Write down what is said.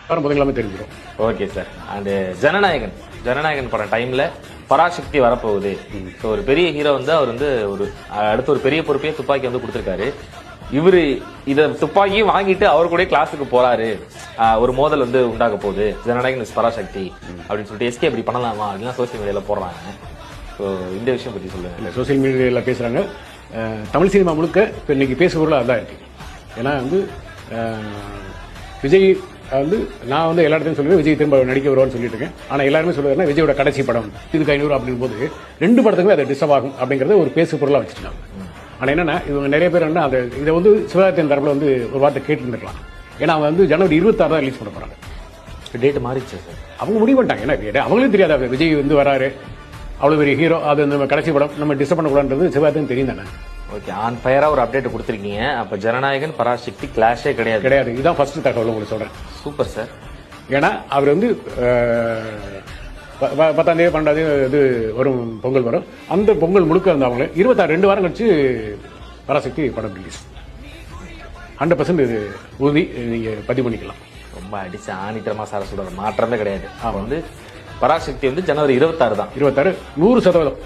வாரம் புதன்கிழமை தெரிஞ்சிடும். Okay sir. அண்ட் ஜனநாயகன் படம் டைம்ல பராசக்தி வரப்போகுது. ஸோ ஒரு பெரிய ஹீரோ வந்து அவர் வந்து அடுத்த ஒரு பெரிய பொறுப்பையே துப்பாக்கி வந்து கொடுத்துருக்காரு. இவரு இத துப்பாக்கியும் வாங்கிட்டு அவர் கூட கிளாஸுக்கு போறாரு. ஒரு மோதல் வந்து உண்டாக போகுது, ஜனநாயகன் பராசக்தி அப்படின்னு சொல்லிட்டு எஸ்கே அப்படி பண்ணலாமா அப்படின்னா சோசியல் மீடியால போடுறாங்க. ஸோ இந்த விஷயம் பத்தி சொல்லுங்க. இல்லை, சோசியல் மீடியால பேசுறாங்க. தமிழ் சினிமா முழுக்க இப்போ இன்னைக்கு பேசுபொருள் அதான் இருக்கு. ஏன்னா வந்து விஜய் வந்து நான் வந்து எல்லா இடத்தையும் சொல்லுவேன் விஜய் திரும்ப நடிக்க வருவான்னு சொல்லிட்டு இருக்கேன். ஆனால் எல்லாருமே சொல்லுவாருன்னா விஜயோட கடைசி படம் இதுக்கு 500 அப்படின் போது 2 படத்துக்குமே அதை டிஸ்டர்ப் ஆகும் அப்படிங்கறத ஒரு பேசு பொருளாக வச்சுருக்காங்க. ஆனால் என்னன்னா இவங்க நிறைய பேர் என்ன அதை இதை வந்து சிவகார்த்தியின் தரப்புல வந்து ஒரு வார்த்தை கேட்டுருந்துருக்கலாம். ஏன்னா அவங்க வந்து ஜனவரி 26 தான் ரிலீஸ் பண்ண போறாங்க. டேட் மாறிடுச்சு சார். அவங்க முடிவு பண்ணிட்டாங்க. ஏன்னா அவங்களும் தெரியாது விஜய் வந்து வராரு, அவ்வளவு பெரிய ஹீரோ, அது நம்ம கடைசி படம் நம்ம டிஸ்டர்ப் பண்ணக்கூடாதுன்றது சிவகார்த்தியும் தெரியும் தானே. ஓகே, ஆன் ஃபயரா ஒரு அப்டேட் கொடுத்துருக்கீங்க. அப்ப ஜனநாயகன் பராசக்தி கிளாஷே கிடையாது. இதுதான் ஃபர்ஸ்ட் தகவல் உங்களுக்கு சொல்றேன். Super sir. ஏன்னா அவர் வந்து 10ஆம் தேதி 12ஆம் தேதி இது வரும் பொங்கல் வரும். அந்த பொங்கல் முழுக்க வந்து அவங்க 2 வாரம் கழிச்சு பராசக்தி படம் ரிலீஸ் 100% இது உறுதி. நீங்க பதிவு பண்ணிக்கலாம். ரொம்ப அடிச்சு ஆணித்தரமா சார சொல்ற மாற்றமே கிடையாது. அவன் வந்து பராசக்தி வந்து ஜனவரி 26 தான். 26 100%.